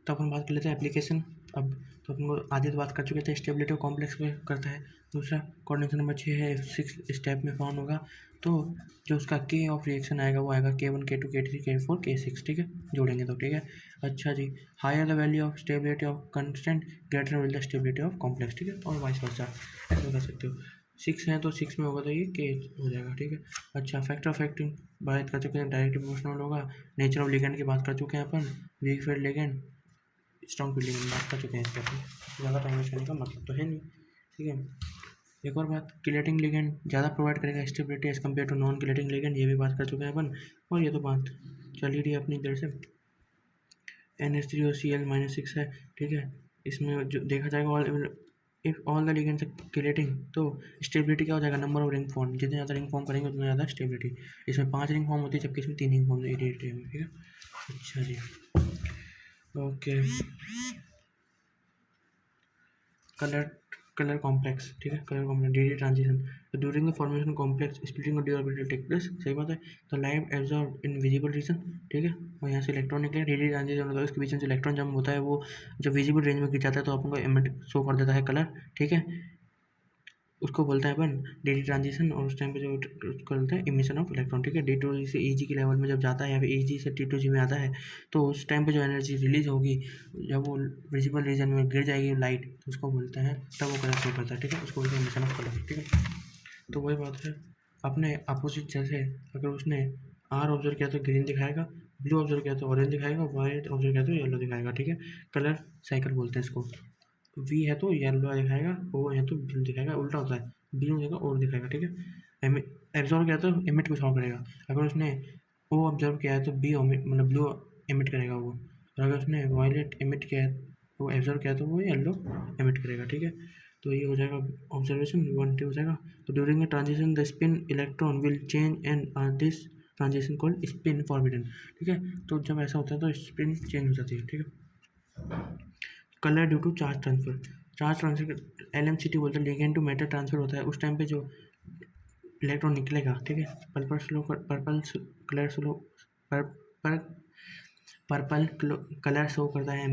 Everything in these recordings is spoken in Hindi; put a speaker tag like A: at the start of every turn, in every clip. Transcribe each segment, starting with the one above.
A: तो अपन बात कर लेते हैं एप्लीकेशन। अब तो अपन को आधी तो बात कर चुके थे, स्टेबिलिटी ऑफ कॉम्प्लेक्स पे करता है। दूसरा कोऑर्डिनेशन नंबर 6 है, 6 स्टेप में फाउंड होगा। तो जो उसका के ऑफ रिएक्शन आएगा वो आएगा K1 K2 K3 K4 K6, ठीक है, जोड़ेंगे तो ठीक है। अच्छा जी, higher the value of stability of constant greater will the stability of complex, ठीक है, और वाइस वर्सा ऐसा कर सकते हो। 6 है तो 6 में होगा तो ये के हो जाएगा, ठीक है। अच्छा, फैक्टर ऑफ एक्टिंग बात कर चुके हैं, डायरेक्ट प्रोपोर्शनल होगा। नेचर ऑफ लिगेंड की बात कर चुके हैं अपन, weak field ligand, strong field ligand बात कर चुके हैं इसके अपन, ज़्यादा टाइम वेस्ट करने का मतलब तो है नहीं, ठीक है। एक और बात, किलेटिंग लिगेंड ज़्यादा प्रोवाइड करेगा stability as compared to non chelating ligand, ये भी बात कर चुके हैं अपन। और ये तो बात चल ही रही है अपनी इधर से। NH3OCl-6 है, ठीक है। इसमें जो देखा जाएगा if all the ligands are chelating तो स्टेबिलिटी क्या हो जाएगा, नंबर ऑफ रिंग फॉर्म, जितने ज़्यादा रिंग फॉर्म करेंगे उतना ज़्यादा स्टेबिलिटी। इसमें 5 रिंग फॉर्म होती है जबकि इसमें 3 रिंग फॉर्म होती है, ठीक है। अच्छा जी, ओके। कलर कॉम्प्लेक्स, ठीक है, कलर कॉम्प्लेक्स DD ट्रांजिशन। तो during the formation complex splitting of d orbital take place, सही बात है। तो light absorb in visible region, ठीक है, और यहाँ से इलेक्ट्रॉन निकले, DD ट्रांजिशन होता है, उसके बीच में जो इलेक्ट्रॉन जंप होता है वो जो विजिबल रेंज में गिर जाता है तो अपन को एमिट शो कर देता है कलर, ठीक है, उसको बोलता है अपन DD ट्रांजिशन। और उस टाइम पे जो उसको बोलते हैं इमिशन ऑफ इलेक्ट्रॉन, ठीक है। D2 से EG के लेवल में जब जाता है या फिर EG से T2G में आता है तो उस टाइम पे जो एनर्जी रिलीज होगी जब वो विजिबल रीजन में गिर जाएगी लाइट तो उसको बोलते हैं, तब वो कलर शो करता है, ठीक है, उसको बोलते हैं इमिशन ऑफ कलर, ठीक है। तो वही बात है, अपने अपोजिट जैसे अगर उसने R ऑब्जर्व किया तो ग्रीन दिखाएगा, ब्लू ऑब्जर्व किया तो ऑरेंज दिखाएगा, वाइट ऑब्जर्व किया तो येलो दिखाएगा, ठीक है। कलर साइकिल बोलते हैं इसको। V है तो येलो दिखाएगा, O है तो ब्लू दिखाएगा, उल्टा होता है, B हो जाएगा और दिखाएगा, ठीक है। एब्जॉर्व किया तो एमिट कुछ और करेगा, अगर उसने O ऑब्जर्व किया है तो B मतलब ब्लू एमिट करेगा वो, और अगर उसने वायलेट एमिट किया है वो एब्जॉर्व किया तो वो येलो एमिट करेगा, ठीक है। तो ये हो जाएगा ऑब्जर्वेशन 1 हो जाएगा। तो during the transition the spin electron will change and this transition called spin forbidden, ठीक है। तो जब ऐसा होता है तो स्पिन चेंज हो जाती है, ठीक है। Colour due to charge transfer LMCT बोलते हैं, लिगेंड टू मेटल ट्रांसफर होता है, उस टाइम पे जो इलेक्ट्रॉन निकलेगा, ठीक है, पर्पल कलर शो करता है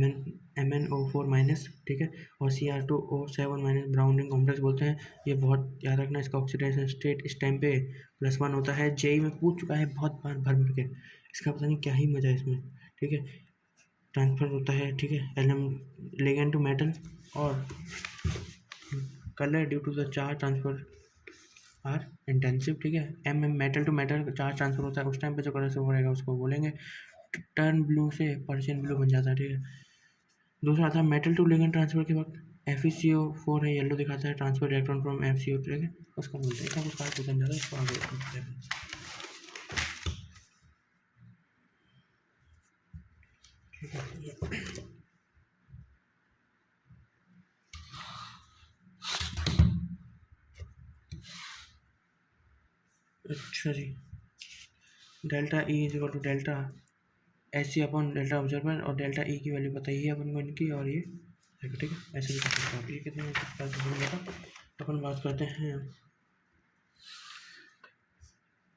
A: MnO4 माइनस, ठीक है, और Cr2O7 minus brown ring complex बोलते हैं। ये बहुत याद रखना, इसका ऑक्सीडेशन स्टेट इस टाइम पे +1 होता है। जेई में पूछ चुका है बहुत बार भर के, इसका पता नहीं क्या ही मजा है इसमें, ठीक है। ट्रांसफर होता है, ठीक है, लिगेंड टू मेटल, और colour due to the charge transfer are intensive, ठीक है। Metal to metal charge transfer होता है, उस टाइम पे जो कलर से हो रहेगा उसको बोलेंगे टर्न ब्लू से पर्शियन ब्लू बन जाता है, ठीक है। दूसरा आता है मेटल टू लिगेंड ट्रांसफर के वक्त FeCO4 है, येलो दिखाता है, ट्रांसफर इलेक्ट्रॉन फ्रॉम FeCO, ठीक है, उसको बोलते हैं, उसका क्वेश्चन ज़्यादा इसको आगे, ठीक है। अच्छा जी, delta E is equal to delta SC upon delta observer, और डेल्टा E की वैल्यू बताइए अपन को इनकी, और ये ठीक है, ऐसे भी कर सकते हैं। ये कितने में अपन बात करते हैं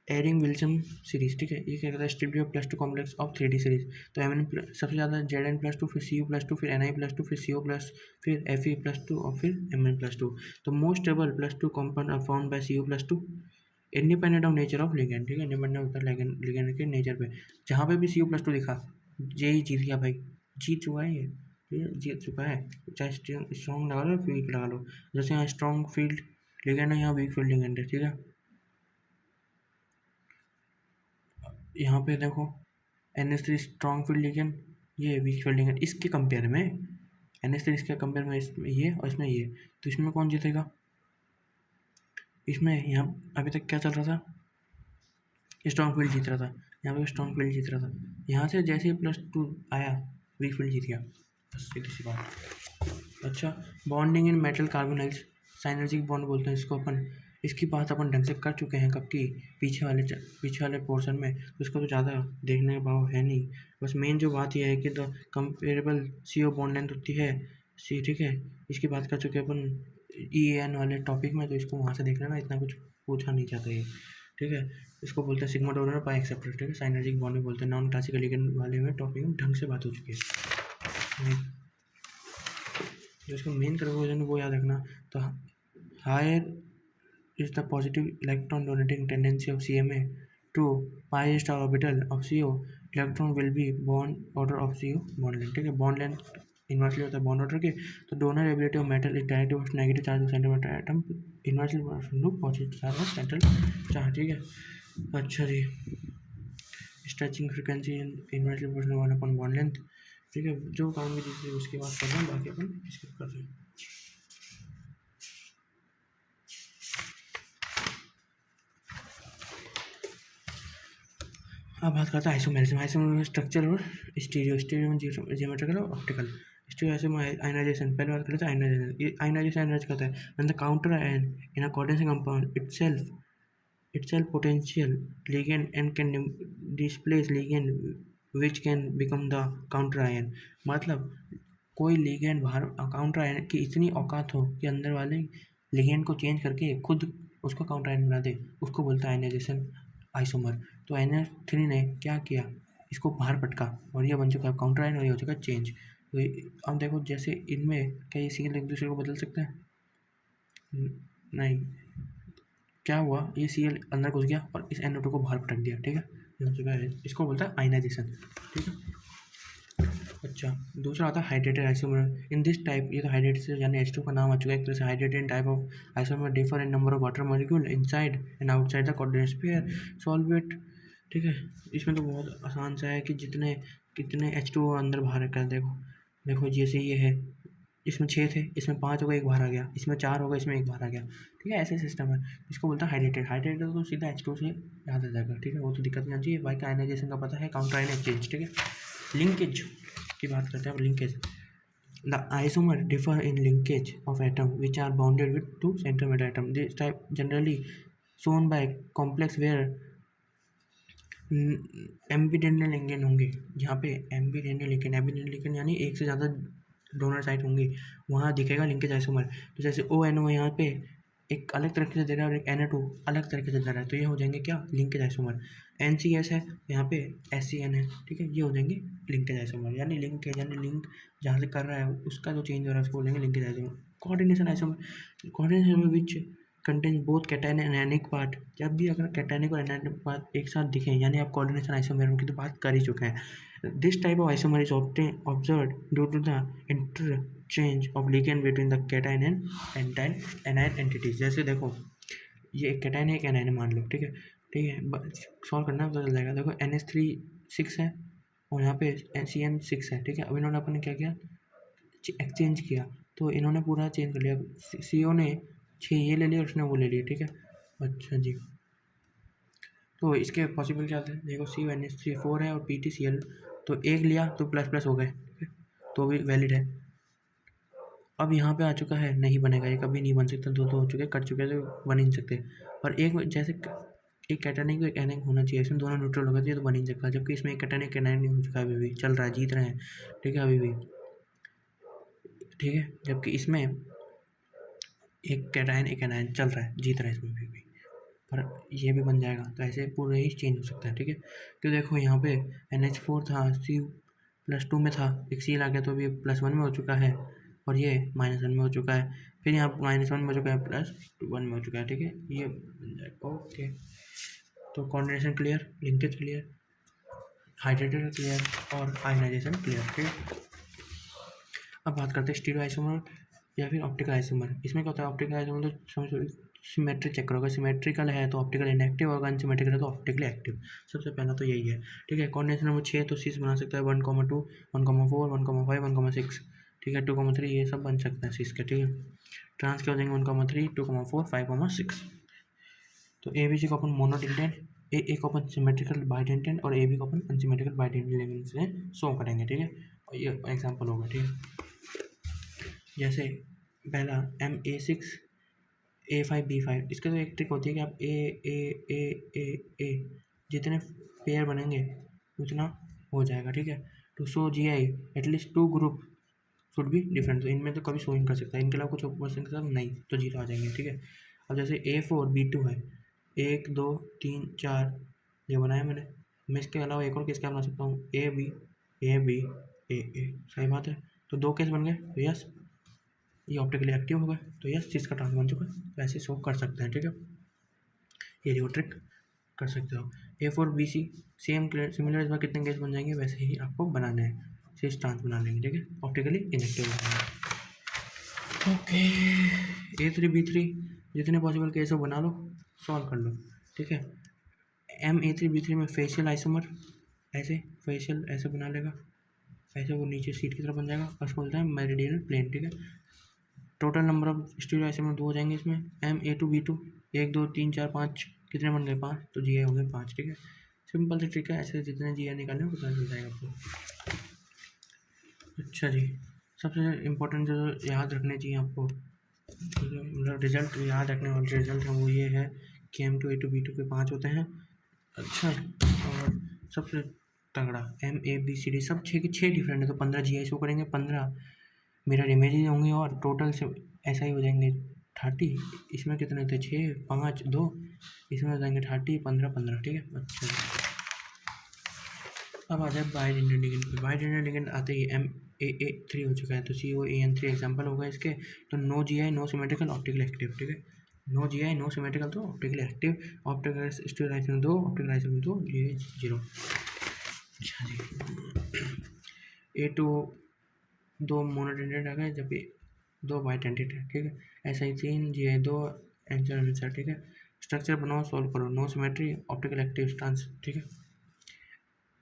A: एरिंग विल्सन सीरीज, ठीक है। ये क्या कहता है, stability of +2 complex of 3D series. तो सबसे ज़्यादा Zn+2, फिर Cu+2, फिर Ni+2, फिर CO+, फिर Fe+2 और फिर Mn+2। तो most stable +2 compound are found by Cu+2 independent of nature of ligand, ठीक है, इंडिपेंडेंट होता है लिगेंड के नेचर पे। जहाँ पे भी Cu+2 दिखा, जेई जीत गया भाई, जीत चुका है ये, ठीक है, जीत चुका है। चाहे स्ट्रॉन्ग लगा लो वीक लगा लो, जैसे यहाँ स्ट्रॉन्ग फील्ड लिगेंड है, यहाँ वीक फील्ड लिगेंड है, ठीक है। यहाँ पे देखो NH3 स्ट्रॉन्ग फील्ड लिगेंड, ये वीक फील्ड लिगेंड, इसके कंपेयर में NH3 इसके कंपेयर में इसमें ये और इसमें ये, तो इसमें कौन जीतेगा, इसमें यहाँ अभी तक क्या चल रहा था, स्ट्रॉन्ग फील्ड जीत रहा था, यहाँ पे स्ट्रॉन्ग फील्ड जीत रहा था, यहाँ से जैसे ही +2 आया वीक फील्ड जीत गया, बस सीधी सी बात। अच्छा, bonding in metal carbonyls, synergic bond बोलते हैं इसको अपन, इसकी बात अपन ढंग से कर चुके हैं कब की, पीछे वाले पोर्शन में, तो इसको तो ज़्यादा देखने का भाव है नहीं। बस मेन जो बात यह है कि the comparable CO bond length होती है C, ठीक है, इसकी बात कर चुके हैं अपन EN वाले टॉपिक में, तो इसको वहाँ से देख लेना, इतना कुछ पूछा नहीं चाहता ये, ठीक है। इसको बोलते हैं सिग्मा डोनर पाई एक्सेप्टर, ठीक है, साइनर्जिक बॉन्ड भी बोलते हैं, नॉन क्लासिकल लिगेंड वाले में टॉपिक में ढंग से बात हो चुकी है। नहीं, जो इसका मेन कंक्लूजन है वो याद रखना। तो higher is the positive electron donating tendency of CMA to pi star orbital of CO, electron will be bond order of CO bond length। ठीक है, बॉन्ड लेंथ इन्वर्सली होता है बॉन्ड ऑर्डर के। तो donor ability of metal is directly towards negative charge of centimetre atom inversely to positive charge of central charge. ठीक है, अच्छा जी, stretching frequency inversely proportional upon bond length. ठीक है, जो काम की चीज़ उसकी बात कर रहे हैं, बाकी अपन स्किप कर रहे हैं। अब बात करते हैं आइसोमेरिज्म। आइसोमेरिज्म स्ट्रक्चर और स्टीरियो में जियोमेट्रिकल और ऑप्टिकल। स्टीरियो आयनाइजेशन, पहले बात करते हैं आयनाइजेशन। आयनाइजेशन एनर्जी कहता है when the counter ion in a coordination compound itself potential ligand and can displace ligand which can become the counter ion। मतलब कोई लिगेंड बाहर काउंटर आयन की इतनी औकात हो कि अंदर वाले लिगेंड को चेंज करके खुद उसको काउंटर आयन बना दे, उसको बोलता है आयनाइजेशन आइसोमर। तो NH3 ने क्या किया, इसको बाहर पटका और ये बन चुका है काउंटर आयन और ये हो चुका है चेंज। तो अब देखो जैसे इनमें क्या ये सील एक दूसरे को बदल सकते हैं? नहीं, क्या हुआ, ये Cl अंदर घुस गया और इस NO2 को बाहर पटक दिया। ठीक है, ये हो चुका है, इसको बोलता है आयनाइजेशन। ठीक है, अच्छा दूसरा आता है hydrated isomer. In this type, ये तो हाइड्रेटेड से यानी H2 का नाम आ चुका है एक तरह से। Hydrated type of isomer differ in number of water molecule inside and outside the coordinate sphere solvate. ठीक है, इसमें तो बहुत आसान सा है कि कितने H2 अंदर बाहर कर। देखो जैसे ये है, इसमें 6 थे, इसमें 5 हो गए, एक बाहर आ गया, इसमें 4 हो गए, इसमें एक बाहर आ गया। ठीक है, ऐसे सिस्टम है। इसको बोलता है हाइड्रेटेड। हाइड्रेटेड तो सीधा H2 से याद आ जाएगा। ठीक है, वो तो दिक्कत नहीं आनी चाहिए। बाकी आयनाइजेशन का पता है, काउंटर आयन एक्सचेंज। ठीक है, लिंकेज की बात करते हैं अब। Linkage, the isomer differ in linkage of atom which are bounded with 2 centimetre atom. This type generally shown by complex where ambidentate ligand होंगे। जहाँ पे एम्बिडेंटल लिगेंड यानी एक से ज़्यादा डोनर साइट होंगी, वहाँ दिखेगा लिंकेज आइसोमर। तो जैसे ONO यहाँ पे एक अलग तरीके से दे रहा है और एक Na2 अलग तरीके से दे रहा है, तो ये हो जाएंगे क्या, लिंकेज आइसोमर। NCS है, यहाँ पे SCN है। ठीक है, ये हो जाएंगे लिंकेज आइसोमर। यानी लिंक जहाँ से कर रहा है उसका जो चेंज हो रहा है उसको बोलेंगे linkage isomer. Coordination isomer which contain both cation and anionic part. जब भी अगर कैटायनिक और एनायनिक पार्ट एक साथ दिखें, यानी आप कोऑर्डिनेशन आइसोमर की तो बात कर ही चुके हैं। This type of isomer is observed due to the interchange of ligand between the cation and anion entities. जैसे देखो ये एक कैटायन है, एक एनायन है मान लो। ठीक है, सॉल्व करना पता चल जाएगा। देखो NH3 6 है और यहाँ पे CN 6 है। ठीक है, अब इन्होंने अपने क्या किया, एक्सचेंज किया, तो इन्होंने पूरा चेंज कर लिया। CO ने 6 ये ले लिया और उसने वो ले लिया। ठीक है, अच्छा जी, तो इसके पॉसिबल क्या थे, देखो CONH3 4 है और PTCl, तो एक लिया तो प्लस प्लस हो गए। ठीक है, तो भी वैलिड है। अब यहाँ पे आ चुका है, नहीं बनेगा, ये कभी नहीं बन सकता। दो हो चुके, कट चुके, तो बन ही नहीं सकते। और एक जैसे एक कैटायनिक तो एक एनायनिक होना चाहिए, इसमें दोनों न्यूट्रल हो गए, तो ये तो बन ही नहीं सकता। जबकि इसमें एक कैटायनिक एक एनायनिक हो चुका है, अभी भी चल रहा है, जीत रहे हैं। ठीक है, अभी भी ठीक है, जबकि इसमें एक कैटायन एक एनायन चल रहा है, जीत रहा है इसमें भी। पर ये भी बन जाएगा, तो ऐसे पूरे ही चेंज हो सकता है। ठीक है, क्यों देखो यहाँ पे NH4 था, C+2 में था, एक C आ गया तो अभी +1 में हो चुका है और ये -1 में हो चुका है। फिर यहाँ -1 में हो चुका है, +1 में हो चुका है। ठीक है, ये बन जाएगा। ओके, तो coordination clear, linkage clear, hydrated clear और आयनाइजेशन क्लियर। ठीक है, अब बात करते हैं स्टीरियो आइसोमर या फिर ऑप्टिकल आइसोमर। इसमें क्या होता है, ऑप्टिकल आइसोमर तो सिमेट्री चेक करोगे, सिमेट्रिकल है तो ऑप्टिकल इनएक्टिव होगा, अनसिमेट्रिकल है तो ऑप्टिकली एक्टिव। सबसे पहला तो यही है। ठीक है, कोऑर्डिनेशन नंबर 6 तो 6 बना सकता है, 1,2, 1,4, 1,5, 1,6। ठीक है, 2,3 ये सब बन सकता है सिक्स के। ठीक है, ट्रांस के हो जाएंगे 1,3, 2,4, 5,6। तो ABC को अपन मोनोडिंटेंट, ए को अपन सिमेट्रिकल बाइडेंटेंट और AB को अपन अनसिमेट्रिकल बाइडेंटेंट से शो करेंगे। ठीक है, और ये एग्जाम्पल होगा। ठीक है, जैसे पहला MA6 A5 B5, इसका तो एक ट्रिक होती है कि आप A जितने पेयर बनेंगे उतना हो जाएगा। ठीक है, तो show GI at least 2 group should be different. तो इनमें तो कभी शो नहीं कर सकता, इनके अलावा कुछ ऑपोजिशन के साथ नहीं, तो 0 आ जाएंगे। ठीक है, अब जैसे A4 B2 है, 1 2 3 4 ये बनाया मैंने। मैं इसके अलावा एक और किसका बना सकता हूँ, AB AB AA। सही बात है, तो 2 केस बन गए, तो यस ये ऑप्टिकली एक्टिव हो गए, तो यस चीज़ का ट्रांस बन चुका है, तो ऐसे शो कर सकते हैं। ठीक है, ये जो ट्रिक कर सकते हो। A4BC सेम सिमिलर, इस बार कितने केस बन जाएंगे वैसे ही आपको बनाने हैं, सिर्फ ट्रांस बना लेंगे। ठीक है, ऑप्टिकली इनएक्टिव हो जाएंगे। ओके, A3B3 जितने पॉसिबल केस हो बना लो, सॉल्व कर लो। ठीक है, MA3B3 में फेशियल आइसोमर ऐसे, फेशियल ऐसे बना लेगा, ऐसे वो नीचे सीट की तरफ बन जाएगा, और उसको बोलते हैं मेरिडियनल प्लेन। ठीक है, total number of stereo isomer 2 हो जाएंगे इसमें। MA2B2 1 2 3 4 5 कितने बन गए 5, तो GI हो गए 5। ठीक है, सिंपल सी ट्रिक है, ऐसे जितने GI निकालें उतना मिल जाएगा आपको। अच्छा जी, सबसे इम्पोर्टेंट जो याद रखने चाहिए आपको, मतलब रिजल्ट याद रखने वाले रिजल्ट है वो ये है कि M2A2B2 के 5 होते हैं। अच्छा, और सबसे तगड़ा MABCD सब 6 के 6 डिफरेंट है, तो 15 GI शो करेंगे, 15 मिरर इमेजेस होंगे, और टोटल से ऐसा ही हो जाएंगे 30। इसमें कितने थे 6 5 2, इसमें हो जाएंगे 30 15 15। ठीक है, अच्छा अब आ जाए बाइजेंडर लिगेंड पे। बाइजेंडर लिगेंड आते ही MAA3 हो चुका है, तो COAN3 एग्जाम्पल होगा इसके। तो no GI no symmetrical optical active. ठीक है, नो GI नो सिमेट्रिकल तो optical active, optical stereoisomerization 2, optical isomer 2, GI 0। अच्छा जी, A2 2 मोनोडेंटेड आ गए, जबकि 2 बाइडेंटेड है। ठीक है, ऐसा ही 3 GI 2 आंसर। ठीक है, स्ट्रक्चर बनाओ, सॉल्व करो, no symmetry, optical active stance. ठीक है,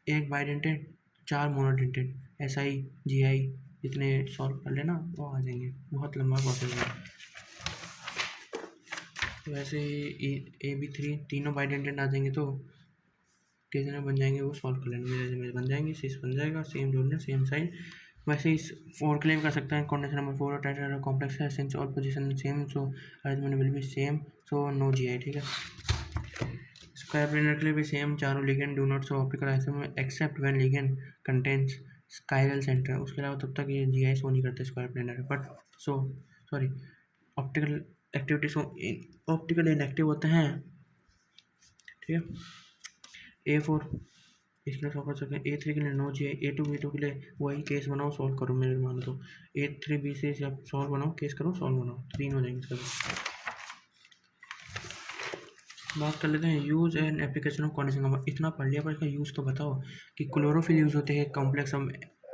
A: एक बाइडेंटेड 4 मोनोडेंटेड, SI GI इतने सॉल्व कर लेना वो आ जाएंगे, बहुत लंबा प्रोसेस है। तो वैसे ही AB3 तीनों बाइडेंटेड आ जाएंगे, तो कितने बन जाएंगे वो सॉल्व कर लेना, मेरे बन जाएंगे, 6 बन जाएगा, सेम डोनर सेम साइड। वैसे ही 4 क्लेम कर सकते हैं, कोऑर्डिनेशन नंबर 4 और टाइटल कॉम्प्लेक्स है, since all position same, so arrangement will be same, so no GI। ठीक है, स्क्वायर प्लेनर के लिए भी सेम, चारों ligand do not show optical isomer except when ligand contains chiral centre. उसके अलावा तब तक ये GI शो नहीं करते square planar, but sorry optical activity show optical inactive होते हैं। ठीक है, A4 इसके लिए सॉल्व कर सकते हैं, A3 के लिए नो GI, A2B2 के लिए वही केस बनाओ, सॉल्व करो, मेरे मान तो A3B से आप सॉल्व बनाओ, केस करो, सॉल्व बनाओ, 3 हो जाएंगे इसका। बात कर लेते हैं use and application of coordination number. इतना पढ़ लिया, पर इसका यूज़ तो बताओ कि क्लोरोफिल यूज़ होते हैं, कॉम्प्लेक्स ऑफ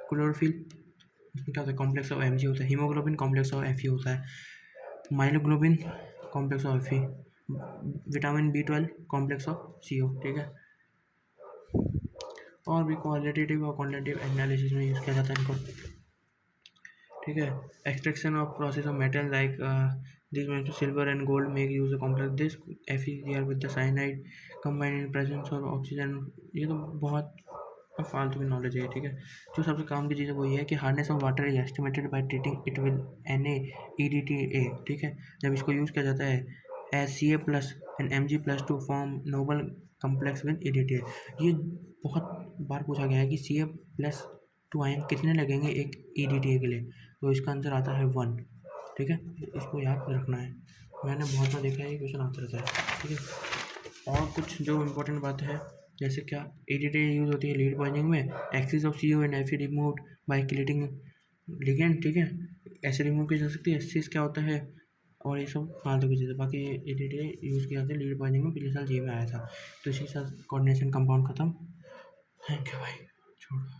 A: क्लोरोफिल उसमें क्या होता है, कॉम्प्लेक्स ऑफ Mg होता है, हीमोग्लोबिन कॉम्प्लेक्स ऑफ Fe होता है, myoglobin complex of Fe, vitamin B12 complex of CO। ठीक है, और भी क्वालिटेटिव और क्वांटिटेटिव एनालिसिस में यूज़ किया जाता है इनको। ठीक है, extraction of process of metal like this means silver and gold make use complex this FeCr with the cyanide combined in presence of oxygen. ये तो बहुत फालतू की नॉलेज है। ठीक है, जो सबसे काम की चीज़ है वो ये है कि hardness of water is estimated by treating it with NaEDTA। ठीक है, जब इसको यूज़ किया जाता है as Ca+ and Mg+ to form noble complex with EDTA। ये बहुत बार पूछा गया है कि Ca+ 2 आयन कितने लगेंगे एक EDTA के लिए, तो इसका आंसर आता है 1। ठीक है, इसको याद रखना है, मैंने बहुत बार देखा है ये क्वेश्चन आता रहता है। ठीक है, और कुछ जो इम्पोर्टेंट बात है, जैसे क्या EDTA यूज़ होती है लीड पॉइंटिंग में, excess of CO and Fe removed by chelating ligand. ठीक है, ऐसे रिमूव की जा सकती है, एक्सिस क्या होता है, और ये सब फालतू की चीज़ें। बाकी EDTA यूज़ किया जाता है लीड पॉइंटिंग में, पिछले साल जी में आया था। तो इसी साथ कोऑर्डिनेशन कंपाउंड खत्म। थैंक यू भाई, छोड़ो।